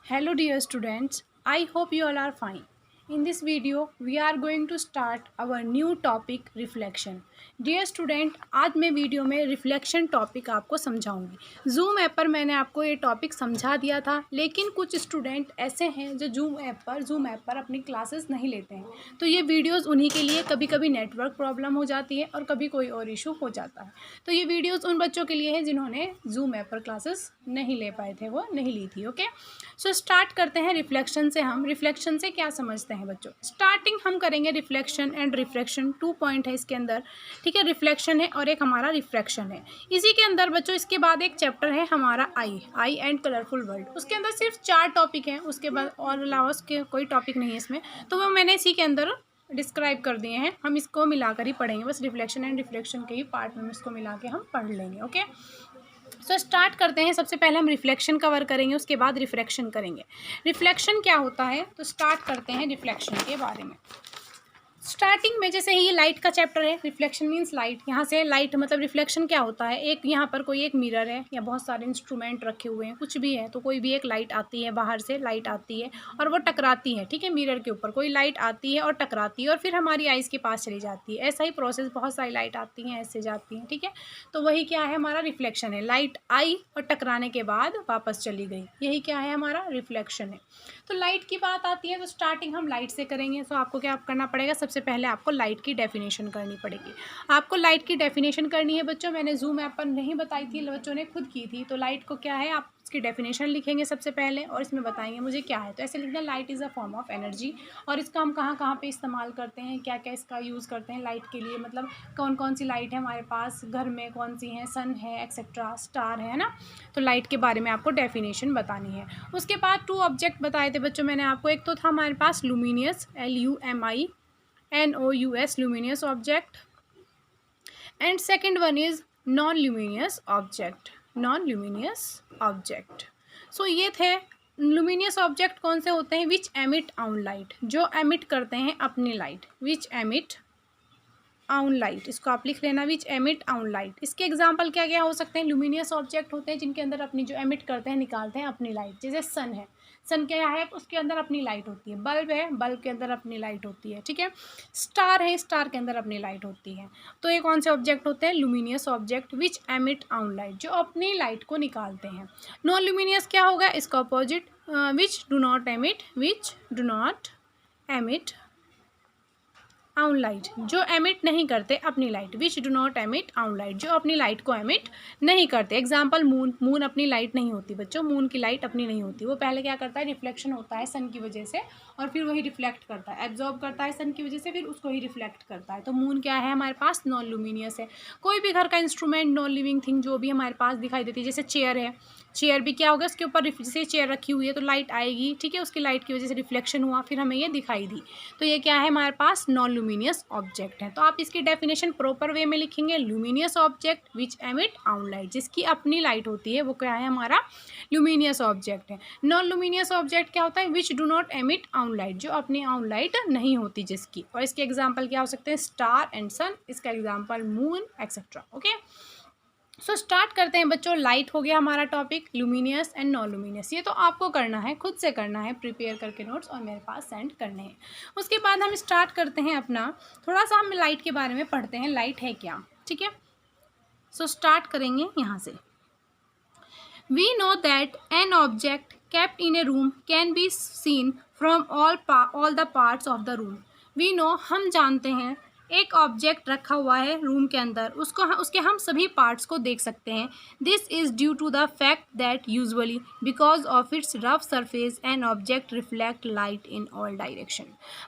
Hello dear students, I hope you all are fine. In this video, we are going to start our new topic reflection. Dear student, आज मैं video में reflection topic आपको समझाऊंगी। Zoom app पर मैंने आपको ये topic समझा दिया था, लेकिन कुछ स्टूडेंट ऐसे हैं जो जूम ऐप पर अपनी क्लासेस नहीं लेते हैं। तो ये वीडियोस उन्हीं के लिए कभी कभी नेटवर्क प्रॉब्लम हो जाती है और कभी कोई और इशू हो जाता है। तो ये वीडियोस उन बच्चों के लिए है जिन्होंने जूम ऐप पर क्लासेस नहीं ले पाए थे, वो नहीं ली थी। ओके, सो स्टार्ट करते हैं रिफ्लेक्शन से। हम रिफ्लेक्शन से क्या समझते हैं बच्चों? स्टार्टिंग हम करेंगे रिफ्लेक्शन एंड रिफ्रैक्शन, 2 पॉइंट है इसके अंदर। ठीक है, रिफ्लेक्शन है और एक हमारा रिफ्रैक्शन है। इसी के अंदर बच्चों इसके बाद एक चैप्टर है हमारा आई एंड कलरफुल वर्ल्ड। उसके अंदर सिर्फ 4 टॉपिक हैं, उसके बाद और अलावा उसके कोई टॉपिक नहीं है इसमें। तो वो मैंने इसी के अंदर डिस्क्राइब कर दिए हैं। हम इसको मिलाकर ही पढ़ेंगे, बस रिफ्लेक्शन एंड रिफ्रैक्शन के ही पार्ट में इसको मिला के हम पढ़ लेंगे। ओके, सो स्टार्ट करते हैं। सबसे पहले हम रिफ्लेक्शन कवर करेंगे, उसके बाद रिफ्रैक्शन करेंगे। रिफ्लेक्शन क्या होता है, तो स्टार्ट करते हैं रिफ्लेक्शन के बारे में। स्टार्टिंग में जैसे ये लाइट का चैप्टर है, रिफ्लेक्शन मींस लाइट। यहाँ से लाइट मतलब रिफ्लेक्शन क्या होता है, एक यहाँ पर कोई एक मिरर है या बहुत सारे इंस्ट्रूमेंट रखे हुए हैं, कुछ भी है, तो कोई भी एक लाइट आती है, बाहर से लाइट आती है और वो टकराती है। ठीक है, मिरर के ऊपर कोई लाइट आती है और टकराती है और फिर हमारी आइज़ के पास चली जाती है। ऐसा ही प्रोसेस, बहुत सारी लाइट आती हैं, ऐसे जाती हैं। ठीक है, तो वही क्या है, हमारा रिफ्लेक्शन है। लाइट आई और टकराने के बाद वापस चली गई, यही क्या है, हमारा रिफ्लेक्शन है। तो लाइट की बात आती है तो स्टार्टिंग हम लाइट से करेंगे। तो आपको क्या करना पड़ेगा, सबसे पहले आपको लाइट की डेफिनेशन करनी पड़ेगी। आपको लाइट की डेफिनेशन करनी है बच्चों, मैंने जूम ऐप पर नहीं बताई थी, बच्चों ने खुद की थी। तो लाइट को क्या है, आप इसकी डेफिनेशन लिखेंगे सबसे पहले और इसमें बताएंगे मुझे क्या है। तो ऐसे लिखना, light is a form of energy. और इसका हम कहाँ कहाँ पे इस्तेमाल करते हैं, क्या क्या इसका यूज़ करते हैं लाइट के लिए, मतलब कौन कौन सी लाइट है हमारे पास घर में, कौन सी है, सन है, एक्सेट्रा, स्टार है ना। तो लाइट के बारे में आपको डेफिनेशन बतानी है। उसके बाद 2 ऑब्जेक्ट बताए थे बच्चों मैंने आपको। एक तो था हमारे पास luminous, LUMINOUS, luminous object, and second one is non-luminous object. So ये थे लुमिनियस ऑब्जेक्ट। कौन से होते हैं, विच एमिट आउन लाइट, जो एमिट करते हैं अपनी light, which emit own light, इसको आप लिख लेना, विच एमिट आउन लाइट। इसके एग्जांपल क्या क्या हो सकते हैं, लुमिनियस ऑब्जेक्ट होते हैं जिनके अंदर अपनी जो एमिट करते हैं, निकालते हैं अपनी लाइट। जैसे सन है, सन क्या है, उसके अंदर अपनी लाइट होती है। बल्ब है, बल्ब के अंदर अपनी लाइट होती है। ठीक है, स्टार है, स्टार के अंदर अपनी लाइट होती है। तो ये कौन से ऑब्जेक्ट होते हैं, लुमिनियस ऑब्जेक्ट, विच एमिट आउन लाइट, जो अपनी लाइट को निकालते हैं। नॉन लुमिनियस क्या होगा, इसका opposite, which do not emit own light, जो एमिट नहीं करते अपनी light, which do not emit own light, जो अपनी लाइट को एमिट नहीं करते। एग्जाम्पल मून, मून अपनी लाइट नहीं होती बच्चों, मून की लाइट अपनी नहीं होती। वो पहले क्या करता है, रिफ्लेक्शन होता है सन की वजह से और फिर वही रिफ्लेक्ट करता है, एब्जॉर्ब करता है सन की वजह से, फिर उसको ही रिफ्लेक्ट करता है। तो मून क्या है, हमारे पास नॉन लुमिनियस है। कोई भी घर का इंस्ट्रूमेंट, नॉन लिविंग थिंग जो भी हमारे पास दिखाई देती है, जैसे चेयर है, चेयर भी क्या होगा, उसके ऊपर जैसे चेयर रखी हुई है तो लाइट आएगी। ठीक है, उसकी लाइट की वजह से रिफ्लेक्शन हुआ, फिर हमें ये दिखाई दी। तो ये क्या है, हमारे पास नॉन लुमिनियस ऑब्जेक्ट है। तो आप इसकी डेफिनेशन प्रॉपर वे में लिखेंगे, luminous object which emit own light, जिसकी अपनी लाइट होती है, वो क्या है, हमारा लुमिनियस ऑब्जेक्ट है। नॉन लुमिनियस ऑब्जेक्ट क्या होता है, which do not emit own light, जो अपनी आउन लाइट नहीं होती जिसकी। और इसके एग्जाम्पल क्या हो सकते हैं, स्टार एंड सन, इसका example moon etcetera. Okay, so start करते हैं बच्चों। लाइट हो गया हमारा topic, luminous and non luminous. ये तो आपको करना है, खुद से करना है, प्रिपेयर करके नोट्स और मेरे पास सेंड करने हैं। उसके बाद हम स्टार्ट करते हैं अपना, थोड़ा सा हम लाइट के बारे में पढ़ते हैं, लाइट है क्या। ठीक है, सो स्टार्ट करेंगे यहाँ से। We know that an object kept in a room can be seen from all the parts of the room. We know, हम जानते हैं, एक ऑब्जेक्ट रखा हुआ है रूम के अंदर, उसके हम सभी पार्ट्स को देख सकते हैं। This is due to the fact that usually because of its rough surface an object reflect light in all direction.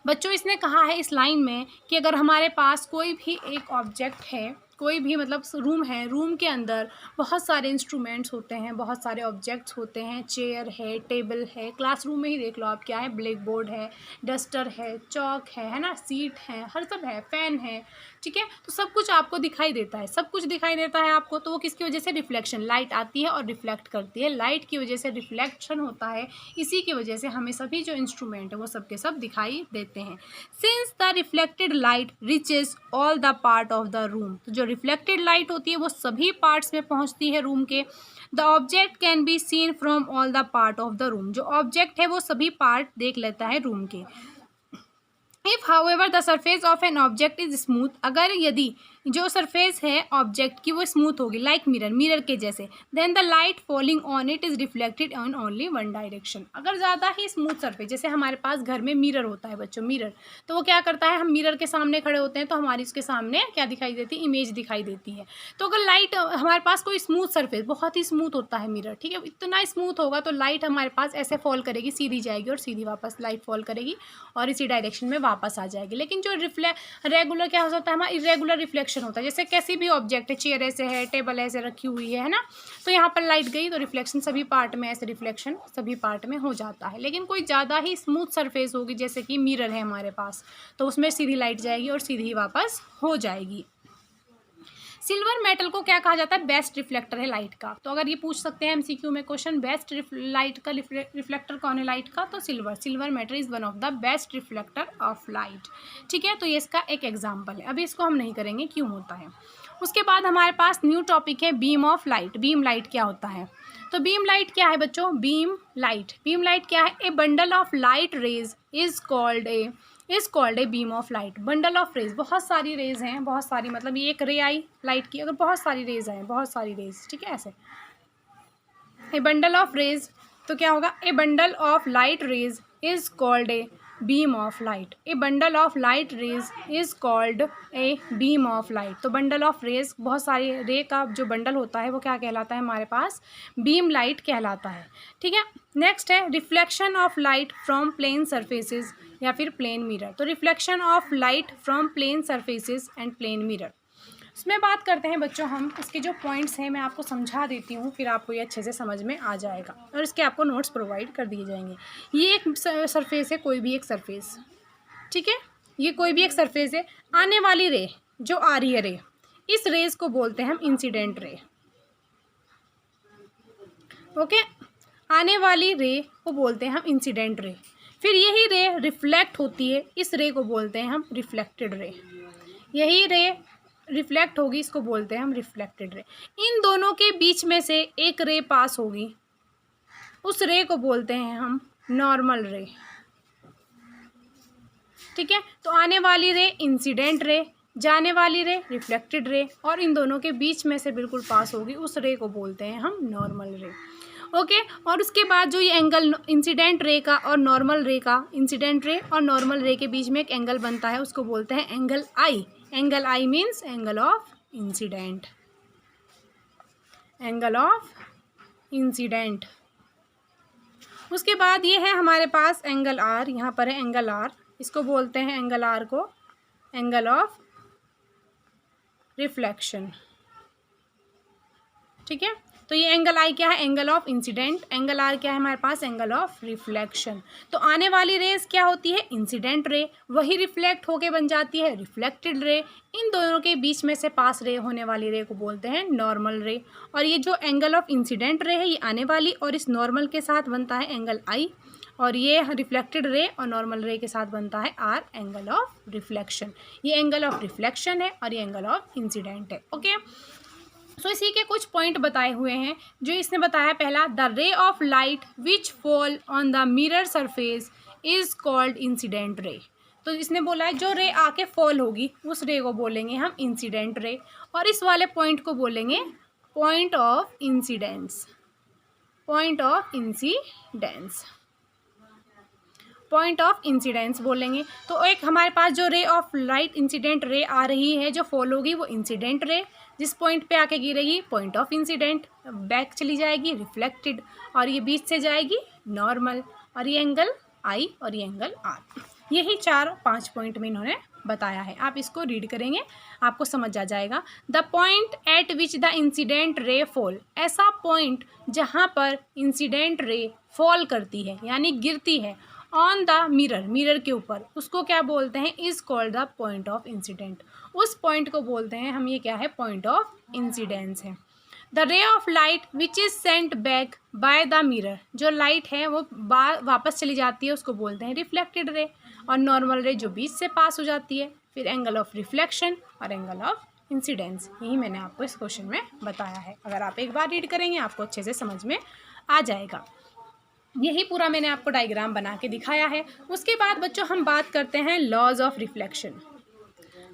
बच्चों, इसने कहा है इस लाइन में कि अगर हमारे पास कोई भी एक ऑब्जेक्ट है, कोई भी मतलब रूम है, रूम के अंदर बहुत सारे इंस्ट्रूमेंट्स होते हैं, बहुत सारे ऑब्जेक्ट्स होते हैं, चेयर है, टेबल है, क्लासरूम में ही देख लो आप, क्या है, ब्लैक बोर्ड है, डस्टर है, चौक है ना, सीट है, हर सब है, फैन है। ठीक है, तो सब कुछ आपको दिखाई देता है, सब कुछ दिखाई देता है आपको। तो वो किसकी वजह से, रिफ्लेक्शन, लाइट आती है और रिफ्लेक्ट करती है, लाइट की वजह से रिफ्लेक्शन होता है। इसी की वजह से हमें सभी जो इंस्ट्रूमेंट है वो सब के सब दिखाई देते हैं। Since the reflected light reaches all the part of the room, तो जो रिफ्लेक्टेड लाइट होती है वो सभी पार्ट्स में पहुंचती है रूम के। The object can be seen from all the part of the room, जो ऑब्जेक्ट है वो सभी पार्ट देख लेता है रूम के। If however the surface of an object is smooth, अगर यदि जो सरफेस है ऑब्जेक्ट की वो स्मूथ होगी लाइक मिरर, मिरर के जैसे, then the light falling on it is reflected on only one direction. अगर ज़्यादा ही स्मूथ सरफेस, जैसे हमारे पास घर में मिरर होता है बच्चों, मिरर, तो वो क्या करता है, हम मिरर के सामने खड़े होते हैं तो हमारी उसके सामने क्या दिखाई देती है, इमेज दिखाई देती है। तो अगर लाइट हमारे पास कोई स्मूथ सरफेस, बहुत ही स्मूथ होता है मिरर, ठीक है, इतना स्मूथ होगा तो लाइट हमारे पास ऐसे फॉल करेगी, सीधी जाएगी और सीधी वापस लाइट फॉल करेगी और इसी डायरेक्शन में वापस आ जाएगी। लेकिन जो रेगुलर क्या हो जाता है, हमारा इरेगुलर रिफ्लेक्शन होता है, जैसे किसी भी ऑब्जेक्ट है, चेयर ऐसे है, टेबल ऐसे रखी हुई है ना, तो यहाँ पर लाइट गई तो रिफ्लेक्शन सभी पार्ट में, ऐसे रिफ्लेक्शन सभी पार्ट में हो जाता है। लेकिन कोई ज़्यादा ही स्मूथ सरफेस होगी, जैसे कि मिरर है हमारे पास, तो उसमें सीधी लाइट जाएगी और सीधी वापस हो जाएगी। सिल्वर मेटल को क्या कहा जाता है, बेस्ट रिफ्लेक्टर है लाइट का। तो अगर ये पूछ सकते हैं एमसीक्यू में क्वेश्चन, बेस्ट लाइट का रिफ्लेक्टर कौन है लाइट का, तो silver metal is one of the best reflector of light. ठीक है, तो ये इसका एक एग्जाम्पल है। अभी इसको हम नहीं करेंगे, क्यों होता है। उसके बाद हमारे पास न्यू टॉपिक है beam of light. Beam light क्या होता है, तो बीम लाइट क्या है बच्चों, बीम लाइट क्या है, a bundle of light rays is called a beam of light. Bundle of rays, बहुत सारी रेज हैं, बहुत सारी, मतलब ये एक रे आई लाइट की, अगर बहुत सारी रेज आए, बहुत सारी रेज, ठीक है, ऐसे ए बंडल ऑफ रेज, तो क्या होगा, ए bundle of light rays is called a beam of light. A bundle of light rays is called a beam of light. तो बंडल ऑफ रेज, बहुत सारी रे का जो बंडल होता है वो क्या कहलाता है हमारे पास, बीम लाइट कहलाता है। ठीक है, नेक्स्ट है reflection of light from plane surfaces या फिर प्लेन मिरर। तो reflection of light from plane surfaces and plane mirror, उसमें बात करते हैं बच्चों हम। इसके जो पॉइंट्स हैं मैं आपको समझा देती हूँ, फिर आपको ये अच्छे से समझ में आ जाएगा और इसके आपको नोट्स प्रोवाइड कर दिए जाएंगे। ये एक सरफेस है, कोई भी एक सरफेस, ठीक है, ये कोई भी एक सरफेस है। आने वाली रे जो आ रही है रे, इस रेज को बोलते हैं हम इंसिडेंट रे। ओके, आने वाली रे को बोलते हैं हम इंसिडेंट रे। फिर यही रे रिफ्लेक्ट होती है, इस रे को बोलते हैं हम रिफ्लेक्टेड रे। यही रे रिफ्लेक्ट होगी, इसको बोलते हैं हम रिफ्लेक्टेड रे। इन दोनों के बीच में से एक रे पास होगी, उस रे को बोलते हैं हम नॉर्मल रे। ठीक है, तो आने वाली रे इंसिडेंट रे, जाने वाली रे रिफ्लेक्टेड रे, और इन दोनों के बीच में से बिल्कुल पास होगी, उस रे को बोलते हैं हम नॉर्मल रे। ओके, और उसके बाद जो ये एंगल इंसिडेंट रे का और नॉर्मल रे का, इंसिडेंट रे और नॉर्मल रे के बीच में एक एंगल बनता है, उसको बोलते हैं angle I. Angle I means angle of incidence, angle of incident. उसके बाद ये है हमारे पास एंगल आर, यहाँ पर है एंगल आर, इसको बोलते हैं एंगल आर को एंगल ऑफ रिफ्लेक्शन। ठीक है, तो ये एंगल आई क्या है, angle of incidence, angle r क्या है हमारे पास, एंगल ऑफ रिफ्लेक्शन। तो आने वाली रेज क्या होती है, इंसिडेंट रे, वही रिफ्लेक्ट होके बन जाती है रिफ्लेक्टेड रे। इन दोनों के बीच में से पास रे होने वाली रे को बोलते हैं नॉर्मल रे। और ये जो एंगल ऑफ इंसिडेंट रे है ये आने वाली, और इस नॉर्मल के साथ बनता है एंगल आई, और ये रिफ्लेक्टेड रे और नॉर्मल रे के साथ बनता है आर, एंगल ऑफ रिफ्लेक्शन। ये एंगल ऑफ रिफ्लेक्शन है और ये एंगल ऑफ इंसिडेंट है। ओके, सो इसी के कुछ पॉइंट बताए हुए हैं जो इसने बताया। पहला, the ray of light which fall on the mirror surface is called incident ray. तो इसने बोला है जो रे आके फॉल होगी उस रे को बोलेंगे हम इंसिडेंट रे, और इस वाले पॉइंट को बोलेंगे point of incidence, point of incidence, point of incidence बोलेंगे। तो एक हमारे पास जो ray of light incident ray आ रही है जो फॉल होगी वो इंसिडेंट रे, जिस पॉइंट पे आके गिरेगी पॉइंट ऑफ इंसिडेंट, बैक चली जाएगी रिफ्लेक्टेड, और ये बीच से जाएगी नॉर्मल, और ये एंगल आई और ये एंगल आर। यही 4-5 पॉइंट में इन्होंने बताया है। आप इसको रीड करेंगे आपको समझ आ जाएगा। The point eight which the incident ray fall, ऐसा पॉइंट जहाँ पर इंसिडेंट रे फॉल करती है यानी गिरती है ऑन द मिरर, मिरर के ऊपर, उसको क्या बोलते हैं, is called the point of incident. उस पॉइंट को बोलते हैं हम, ये क्या है, पॉइंट ऑफ इंसिडेंस है। The ray of light which is sent back by the mirror, जो लाइट है वो वापस चली जाती है उसको बोलते हैं रिफ्लेक्टेड रे, और नॉर्मल रे जो बीच से पास हो जाती है। फिर एंगल ऑफ रिफ्लेक्शन और एंगल ऑफ इंसिडेंस। यही मैंने आपको इस क्वेश्चन में बताया है। अगर आप एक बार रीड करेंगे आपको अच्छे से समझ में आ जाएगा। यही पूरा मैंने आपको डायग्राम बना के दिखाया है। उसके बाद बच्चों हम बात करते हैं laws of reflection.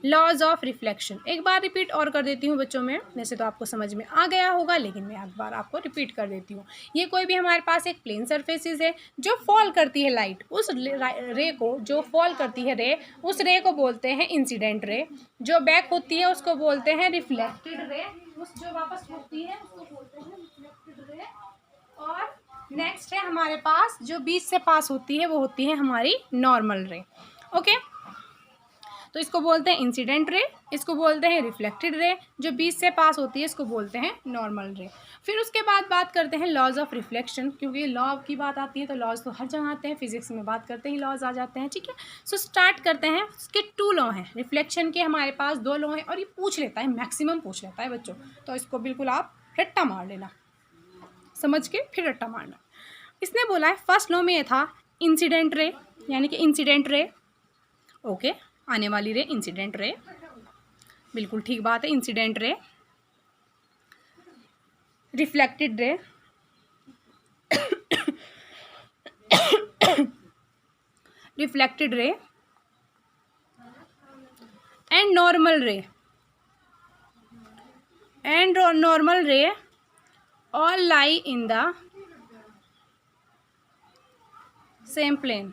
Laws of reflection एक बार रिपीट और कर देती हूँ बच्चों में, वैसे तो आपको समझ में आ गया होगा लेकिन मैं एक बार आपको रिपीट कर देती हूँ। ये कोई भी हमारे पास एक प्लेन सरफेसिस है जो फॉल करती है लाइट, उस रे को, जो फॉल करती है रे, उस रे को बोलते हैं इंसिडेंट रे। जो बैक होती है उसको बोलते हैं रिफ्लेक्टेड रे, उस जो वापस होती है उसको बोलते हैं रिफ्लेक्टेड रे। और नेक्स्ट है हमारे पास जो बीच से पास होती है वो होती है हमारी नॉर्मल रे। ओके, तो इसको बोलते हैं इंसिडेंट रे, इसको बोलते हैं रिफ्लेक्टेड रे, जो बीच से पास होती है इसको बोलते हैं नॉर्मल रे। फिर उसके बाद बात करते हैं लॉज ऑफ रिफ्लेक्शन, क्योंकि लॉ की बात आती है तो लॉज तो हर जगह आते हैं, फिजिक्स में बात करते ही लॉज आ जाते हैं। ठीक है, सो स्टार्ट करते हैं। उसके 2 लॉ हैं रिफ्लेक्शन के, हमारे पास 2 लॉ हैं और ये पूछ लेता है, मैक्सिमम पूछ लेता है बच्चों, तो इसको बिल्कुल आप रट्टा मार लेना, समझ के फिर रट्टा मारना। इसने बोला है फर्स्ट लॉ में ये था इंसिडेंट रे, यानी कि इंसिडेंट रे, ओके, आने वाली रे इंसिडेंट रे, बिल्कुल ठीक बात है, incident ray, reflected ray, reflected ray and normal रे, एंड नॉर्मल रे all lie in the same plane।